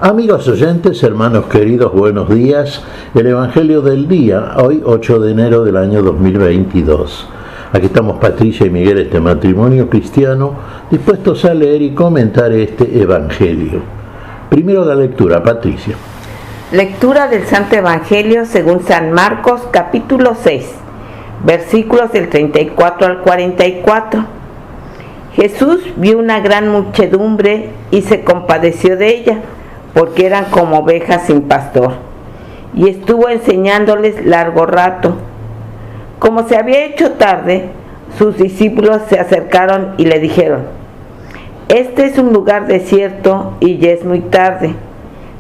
Amigos oyentes, hermanos queridos, buenos días. El Evangelio del día, hoy 8 de enero del año 2022. Aquí estamos Patricia y Miguel, este matrimonio cristiano, dispuestos a leer y comentar este Evangelio. Primero la lectura, Patricia. Lectura del Santo Evangelio según San Marcos, capítulo 6, versículos del 34 al 44. Jesús vio una gran muchedumbre y se compadeció de ella, porque eran como ovejas sin pastor, y estuvo enseñándoles largo rato. Como se había hecho tarde, sus discípulos se acercaron y le dijeron: este es un lugar desierto y ya es muy tarde.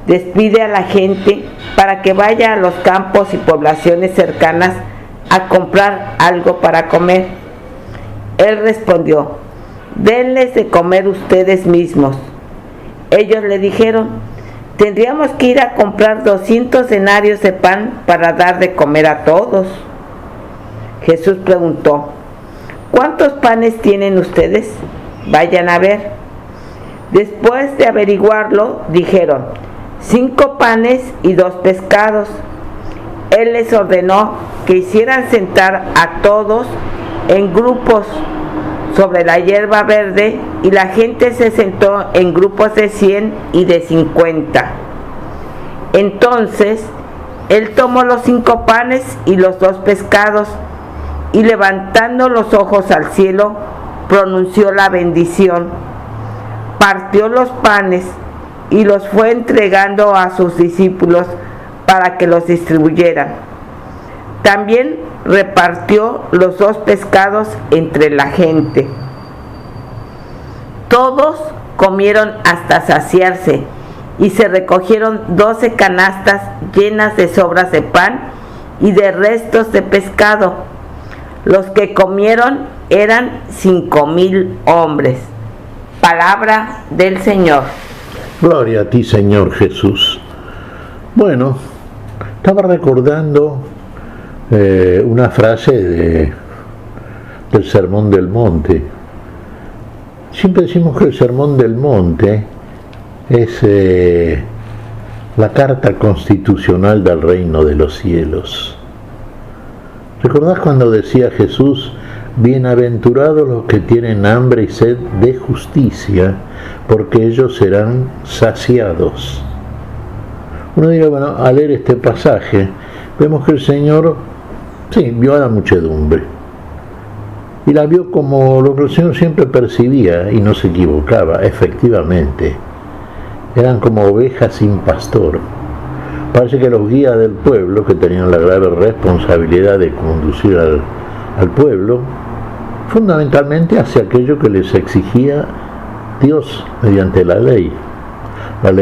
Despide a la gente para que vaya a los campos y poblaciones cercanas a comprar algo para comer. Él respondió: denles de comer ustedes mismos. Ellos le dijeron: tendríamos que ir a comprar 200 denarios de pan para dar de comer a todos. Jesús preguntó: ¿cuántos panes tienen ustedes? Vayan a ver. Después de averiguarlo, dijeron: 5 panes y 2 pescados. Él les ordenó que hicieran sentar a todos en grupos sobre la hierba verde, y la gente se sentó en grupos de 100 y de 50. Entonces él tomó los 5 panes y los 2 pescados, y levantando los ojos al cielo, pronunció la bendición, partió los panes y los fue entregando a sus discípulos para que los distribuyeran. También repartió los 2 pescados entre la gente. Todos comieron hasta saciarse, y se recogieron 12 canastas llenas de sobras de pan y de restos de pescado. Los que comieron eran 5,000 hombres. Palabra del Señor. Gloria a ti, Señor Jesús. Bueno, estaba recordando una frase del Sermón del Monte. Siempre decimos que el Sermón del Monte es la carta constitucional del reino de los cielos. ¿Recordás cuando decía Jesús: bienaventurados los que tienen hambre y sed de justicia, porque ellos serán saciados? Uno diría, bueno, al leer este pasaje, vemos que el Señor, sí, vio a la muchedumbre, y la vio como lo que el Señor siempre percibía, y no se equivocaba. Efectivamente, eran como ovejas sin pastor. Parece que los guías del pueblo, que tenían la grave responsabilidad de conducir al pueblo, fundamentalmente hacia aquello que les exigía Dios mediante la ley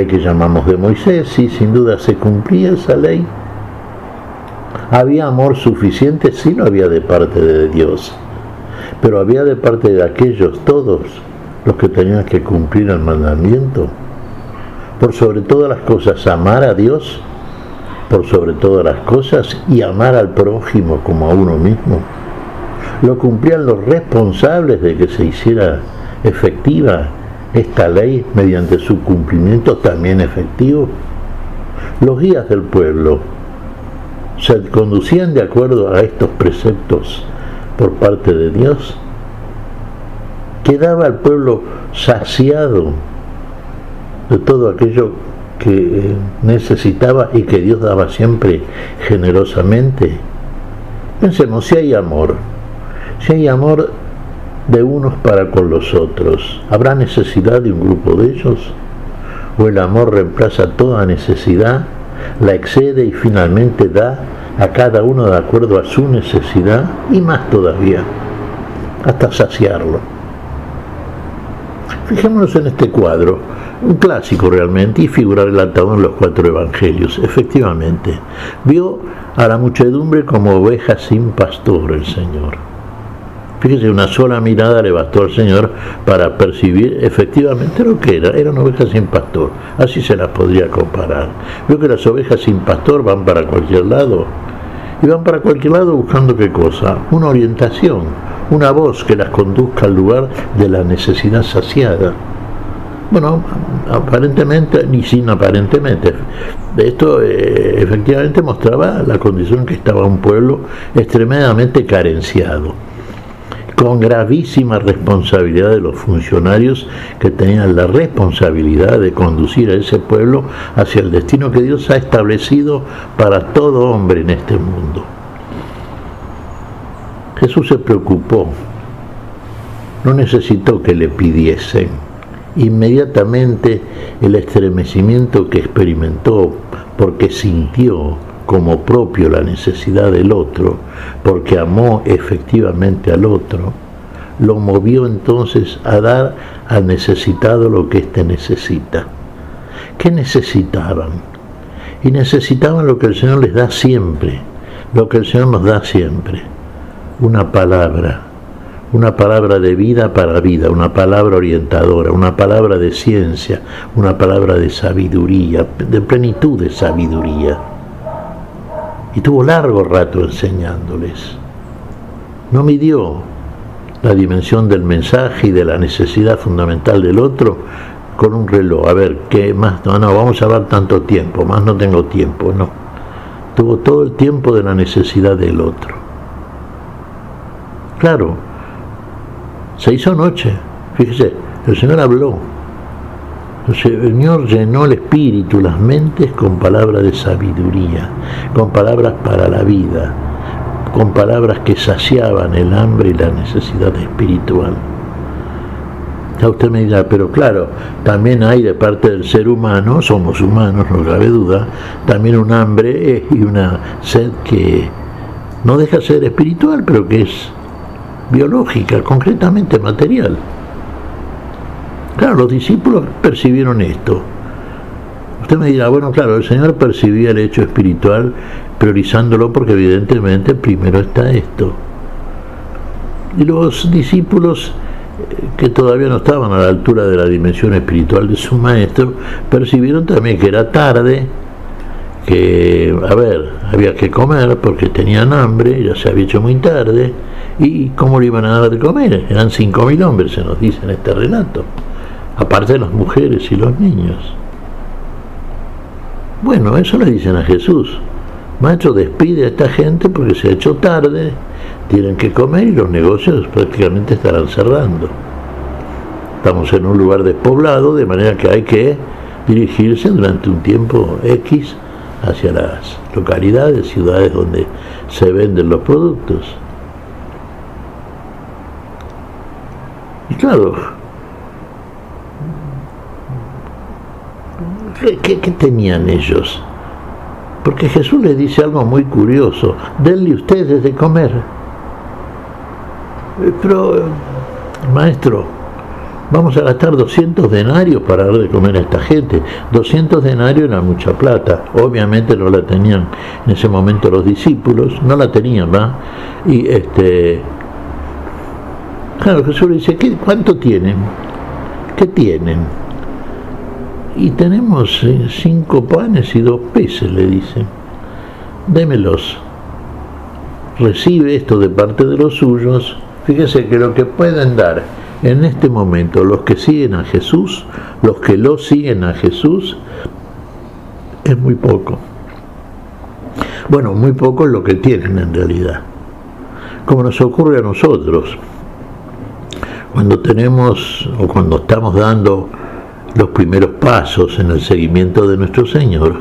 que llamamos de Moisés, y sin duda se cumplía esa ley. ¿Había amor suficiente? Sí, lo había de parte de Dios, pero había de parte de aquellos todos los que tenían que cumplir el mandamiento. Por sobre todas las cosas, amar a Dios por sobre todas las cosas, y amar al prójimo como a uno mismo. Lo cumplían los responsables de que se hiciera efectiva esta ley mediante su cumplimiento también efectivo. Los guías del pueblo se conducían de acuerdo a estos preceptos por parte de Dios. Quedaba el pueblo saciado de todo aquello que necesitaba y que Dios daba siempre generosamente. Pensemos, si hay amor de unos para con los otros, ¿habrá necesidad de un grupo de ellos? ¿O el amor reemplaza toda necesidad, la excede y finalmente da a cada uno de acuerdo a su necesidad, y más todavía, hasta saciarlo? Fijémonos en este cuadro, un clásico realmente, y figura relatado en los 4 evangelios. Efectivamente, vio a la muchedumbre como ovejas sin pastor el Señor. Fíjese, una sola mirada le bastó al Señor para percibir efectivamente lo que eran ovejas sin pastor. Así se las podría comparar. Vio que las ovejas sin pastor van para cualquier lado, y van para cualquier lado buscando ¿qué cosa? Una orientación, una voz que las conduzca al lugar de la necesidad saciada. Bueno, aparentemente, y sin aparentemente, esto efectivamente mostraba la condición en que estaba un pueblo extremadamente carenciado, con gravísima responsabilidad de los funcionarios que tenían la responsabilidad de conducir a ese pueblo hacia el destino que Dios ha establecido para todo hombre en este mundo. Jesús se preocupó, no necesitó que le pidiesen. Inmediatamente el estremecimiento que experimentó porque sintió como propio la necesidad del otro, porque amó efectivamente al otro, lo movió entonces a dar al necesitado lo que éste necesita. ¿Qué necesitaban? Y necesitaban lo que el Señor les da siempre, lo que el Señor nos da siempre: una palabra de vida para vida, una palabra orientadora, una palabra de ciencia, una palabra de sabiduría, de plenitud de sabiduría. Y tuvo largo rato enseñándoles. No midió la dimensión del mensaje y de la necesidad fundamental del otro con un reloj. A ver, ¿qué más? No, vamos a hablar tanto tiempo, más no tengo tiempo, no. Tuvo todo el tiempo de la necesidad del otro. Claro, se hizo noche. Fíjese, el Señor habló. El Señor llenó el espíritu, las mentes con palabras de sabiduría, con palabras para la vida, con palabras que saciaban el hambre y la necesidad espiritual. Ya usted me dirá, pero claro, también hay de parte del ser humano, somos humanos, no cabe duda, también un hambre y una sed que no deja de ser espiritual, pero que es biológica, concretamente material. Claro, los discípulos percibieron esto. Usted me dirá, bueno, claro, el Señor percibía el hecho espiritual priorizándolo porque evidentemente primero está esto. Y los discípulos, que todavía no estaban a la altura de la dimensión espiritual de su maestro, percibieron también que era tarde, que, había que comer porque tenían hambre, ya se había hecho muy tarde, y ¿cómo le iban a dar de comer? Eran 5.000 hombres, se nos dice en este relato, aparte de las mujeres y los niños. Bueno, eso le dicen a Jesús: maestro, despide a esta gente porque se ha hecho tarde, tienen que comer y los negocios prácticamente estarán cerrando. Estamos en un lugar despoblado, de manera que hay que dirigirse durante un tiempo X hacia las localidades, ciudades donde se venden los productos. Y claro, ¿qué tenían ellos? Porque Jesús les dice algo muy curioso: denle ustedes de comer. Pero, maestro, vamos a gastar 200 denarios para dar de comer a esta gente. 200 denarios era mucha plata. Obviamente no la tenían en ese momento los discípulos, no la tenían, ¿va? Y claro, Jesús le dice: ¿cuánto tienen? ¿Qué tienen? Y tenemos 5 panes y 2 peces, le dice. Démelos. Recibe esto de parte de los suyos. Fíjese que lo que pueden dar en este momento los que siguen a Jesús, los que lo siguen a Jesús, es muy poco. Bueno, muy poco es lo que tienen en realidad. Como nos ocurre a nosotros, cuando tenemos o cuando estamos dando los primeros pasos en el seguimiento de nuestro Señor,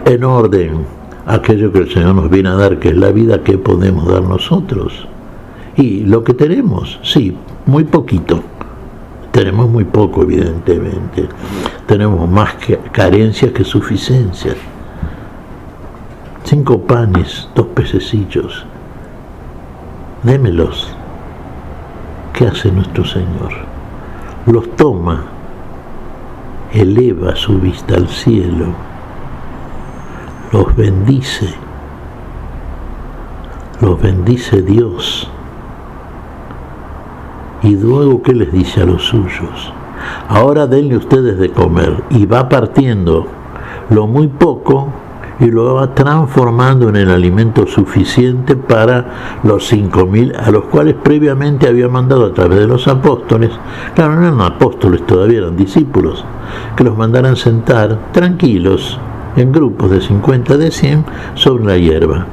en orden a aquello que el Señor nos viene a dar, que es la vida que podemos dar nosotros. Y lo que tenemos, sí, muy poquito. Tenemos muy poco, evidentemente. Tenemos más carencias que suficiencias. 5 panes, 2 pececillos. Démelos. ¿Qué hace nuestro Señor? Los toma, eleva su vista al cielo, los bendice Dios. Y luego, ¿qué les dice a los suyos? Ahora denle ustedes de comer. Y va partiendo lo muy poco y lo va transformando en el alimento suficiente para los 5.000 a los cuales previamente había mandado a través de los apóstoles. Claro, no eran apóstoles todavía, eran discípulos, que los mandaran sentar tranquilos en grupos de 50, de 100 sobre la hierba.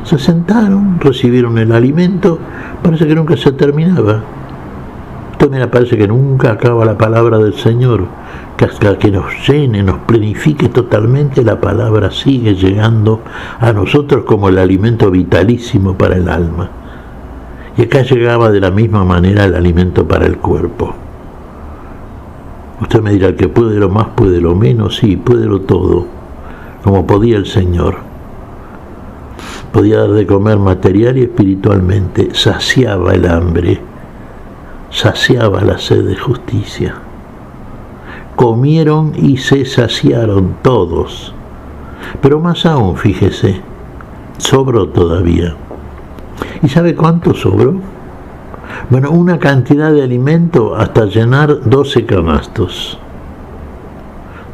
Se sentaron, recibieron el alimento, parece que nunca se terminaba. Mira, parece que nunca acaba la palabra del Señor, que hasta que nos llene, nos plenifique totalmente, la palabra sigue llegando a nosotros como el alimento vitalísimo para el alma. Y acá llegaba de la misma manera el alimento para el cuerpo. Usted me dirá, que puede lo más, puede lo menos. Sí, puede lo todo, como podía el Señor. Podía dar de comer material y espiritualmente, saciaba el hambre, saciaba la sed de justicia. Comieron y se saciaron todos. Pero más aún, fíjese, sobró todavía. ¿Y sabe cuánto sobró? Bueno, una cantidad de alimento hasta llenar 12 canastos.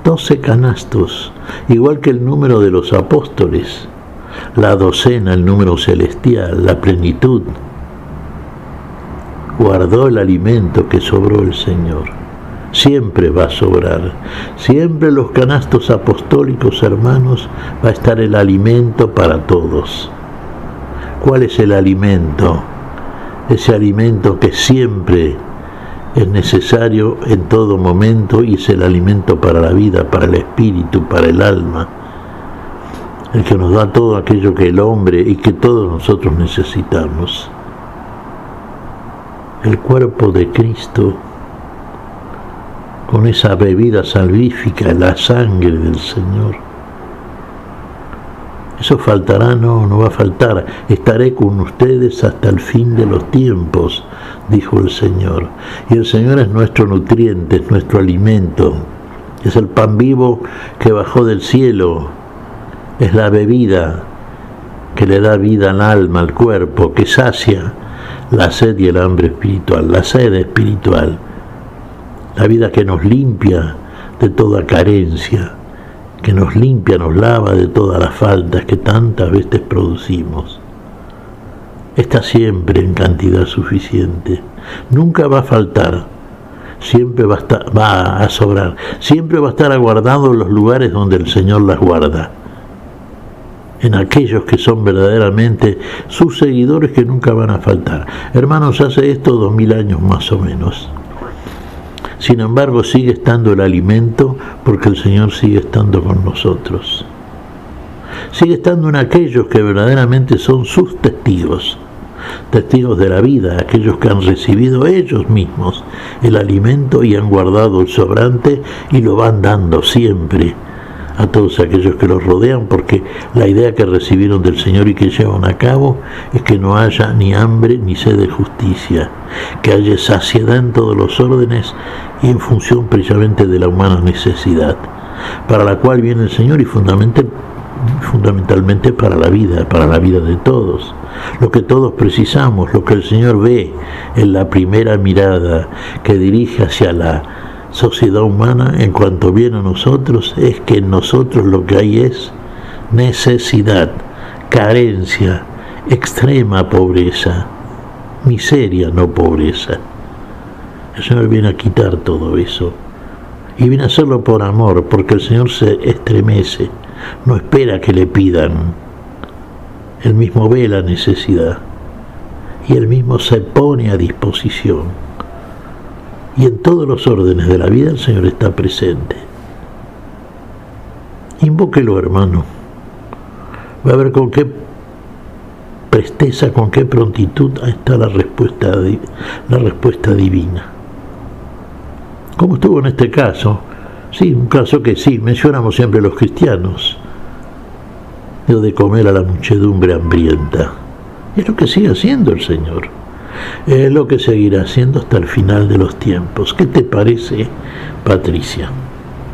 12 canastos, igual que el número de los apóstoles. La docena, el número celestial, la plenitud. Guardó el alimento que sobró el Señor. Siempre va a sobrar. Siempre en los canastos apostólicos, hermanos, va a estar el alimento para todos. ¿Cuál es el alimento? Ese alimento que siempre es necesario en todo momento, y es el alimento para la vida, para el espíritu, para el alma. El que nos da todo aquello que el hombre y que todos nosotros necesitamos. El cuerpo de Cristo, con esa bebida salvífica, la sangre del Señor. ¿Eso faltará? No, no va a faltar. Estaré con ustedes hasta el fin de los tiempos, dijo el Señor. Y el Señor es nuestro nutriente, es nuestro alimento. Es el pan vivo que bajó del cielo. Es la bebida que le da vida al alma, al cuerpo, que sacia la sed y el hambre espiritual, la sed espiritual. La vida que nos limpia de toda carencia, que nos limpia, nos lava de todas las faltas que tantas veces producimos. Está siempre en cantidad suficiente, nunca va a faltar, siempre va a sobrar, siempre va a estar aguardado en los lugares donde el Señor las guarda, en aquellos que son verdaderamente sus seguidores, que nunca van a faltar. Hermanos, hace esto 2000 años más o menos. Sin embargo, sigue estando el alimento, porque el Señor sigue estando con nosotros. Sigue estando en aquellos que verdaderamente son sus testigos, testigos de la vida, aquellos que han recibido ellos mismos el alimento y han guardado el sobrante y lo van dando siempre a todos aquellos que los rodean, porque la idea que recibieron del Señor y que llevan a cabo es que no haya ni hambre ni sed de justicia, que haya saciedad en todos los órdenes y en función precisamente de la humana necesidad, para la cual viene el Señor, y fundamentalmente para la vida de todos, lo que todos precisamos, lo que el Señor ve en la primera mirada que dirige hacia la sociedad humana en cuanto viene a nosotros, es que en nosotros lo que hay es necesidad, carencia, extrema pobreza, miseria, no pobreza. El Señor viene a quitar todo eso y viene a hacerlo por amor, porque el Señor se estremece, no espera que le pidan, Él mismo ve la necesidad y Él mismo se pone a disposición. Y en todos los órdenes de la vida el Señor está presente. Invóquelo, hermano. Va a ver con qué presteza, con qué prontitud está la respuesta divina. ¿Cómo estuvo en este caso? Sí, un caso que sí, mencionamos siempre los cristianos. Dio de comer a la muchedumbre hambrienta. Es lo que sigue haciendo el Señor. Es lo que seguirá haciendo hasta el final de los tiempos. ¿Qué te parece, Patricia?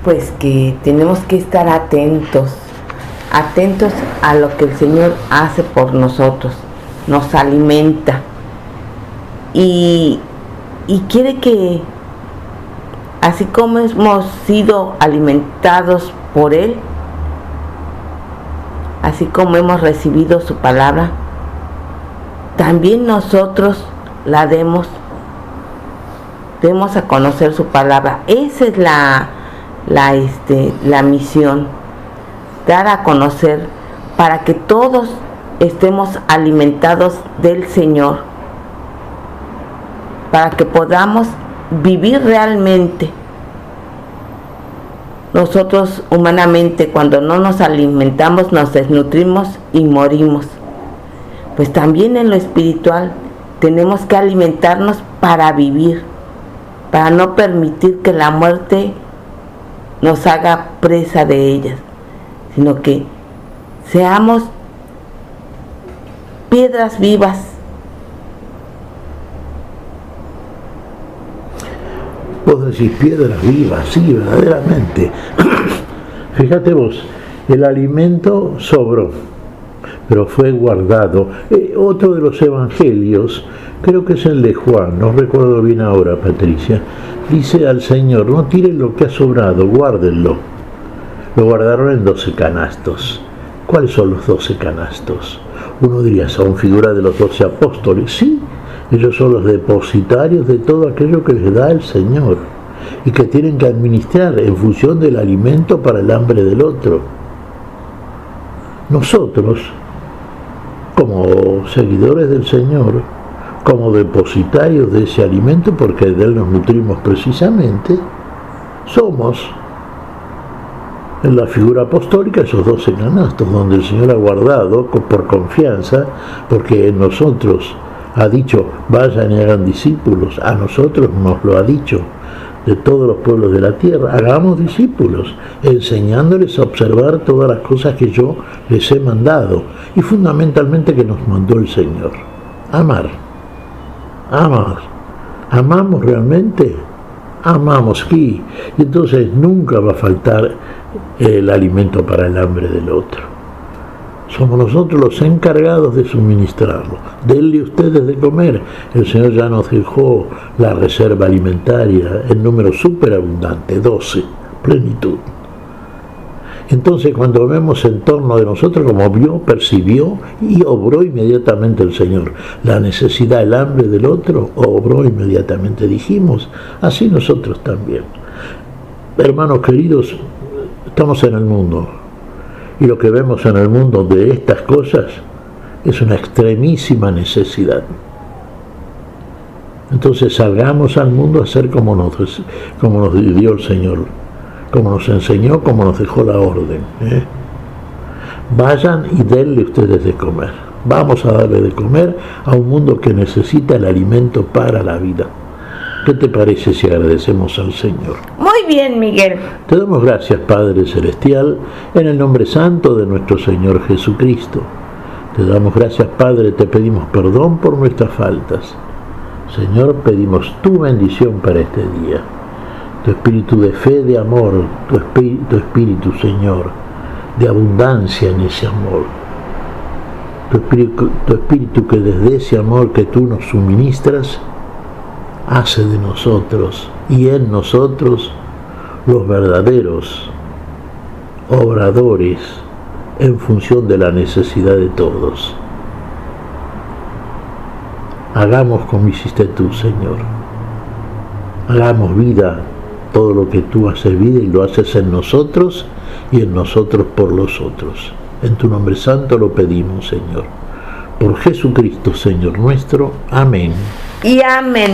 Pues que tenemos que estar atentos a lo que el Señor hace por nosotros, nos alimenta y quiere que, así como hemos sido alimentados por Él, así como hemos recibido su palabra, también nosotros la demos a conocer su palabra. Esa es la misión, dar a conocer para que todos estemos alimentados del Señor, para que podamos vivir realmente. Nosotros humanamente, cuando no nos alimentamos, nos desnutrimos y morimos. Pues también en lo espiritual tenemos que alimentarnos para vivir, para no permitir que la muerte nos haga presa de ellas, sino que seamos piedras vivas. Vos decís piedras vivas, sí, verdaderamente. Fíjate vos, el alimento sobró, pero fue guardado. Otro de los evangelios, creo que es el de Juan, no recuerdo bien ahora, Patricia, dice al Señor: no tiren lo que ha sobrado, guárdenlo. Lo guardaron en 12 canastos. ¿Cuáles son los 12 canastos? Uno diría, son figuras de los 12 apóstoles. Sí, ellos son los depositarios de todo aquello que les da el Señor y que tienen que administrar en función del alimento para el hambre del otro. Nosotros, como seguidores del Señor, como depositarios de ese alimento, porque de él nos nutrimos precisamente, somos en la figura apostólica esos 12 canastos donde el Señor ha guardado por confianza, porque en nosotros ha dicho: vayan y hagan discípulos. A nosotros nos lo ha dicho, de todos los pueblos de la tierra: hagamos discípulos, enseñándoles a observar todas las cosas que yo les he mandado, y fundamentalmente que nos mandó el Señor: amar. ¿Amamos realmente? Amamos, sí, y entonces nunca va a faltar el alimento para el hambre del otro. Somos nosotros los encargados de suministrarlo. Denle ustedes de comer. El Señor ya nos dejó la reserva alimentaria en número superabundante, 12, plenitud. Entonces, cuando vemos en torno de nosotros, como vio, percibió y obró inmediatamente el Señor la necesidad, el hambre del otro, obró inmediatamente. Dijimos, así nosotros también. Hermanos queridos, estamos en el mundo, y lo que vemos en el mundo de estas cosas es una extremísima necesidad. Entonces salgamos al mundo a hacer como nos dio el Señor, como nos enseñó, como nos dejó la orden. Vayan y denle ustedes de comer. Vamos a darle de comer a un mundo que necesita el alimento para la vida. ¿Qué te parece si agradecemos al Señor? Muy bien, Miguel. Te damos gracias, Padre Celestial, en el nombre santo de nuestro Señor Jesucristo. Te damos gracias, Padre, te pedimos perdón por nuestras faltas. Señor, pedimos tu bendición para este día. Tu espíritu de fe, de amor, tu espíritu, Señor, de abundancia en ese amor. Tu espíritu que desde ese amor que tú nos suministras, hace de nosotros y en nosotros los verdaderos obradores en función de la necesidad de todos. Hagamos como hiciste tú, Señor. Hagamos vida todo lo que tú haces vida, y lo haces en nosotros y en nosotros por los otros. En tu nombre santo lo pedimos, Señor. Por Jesucristo, Señor nuestro. Amén. Y amén.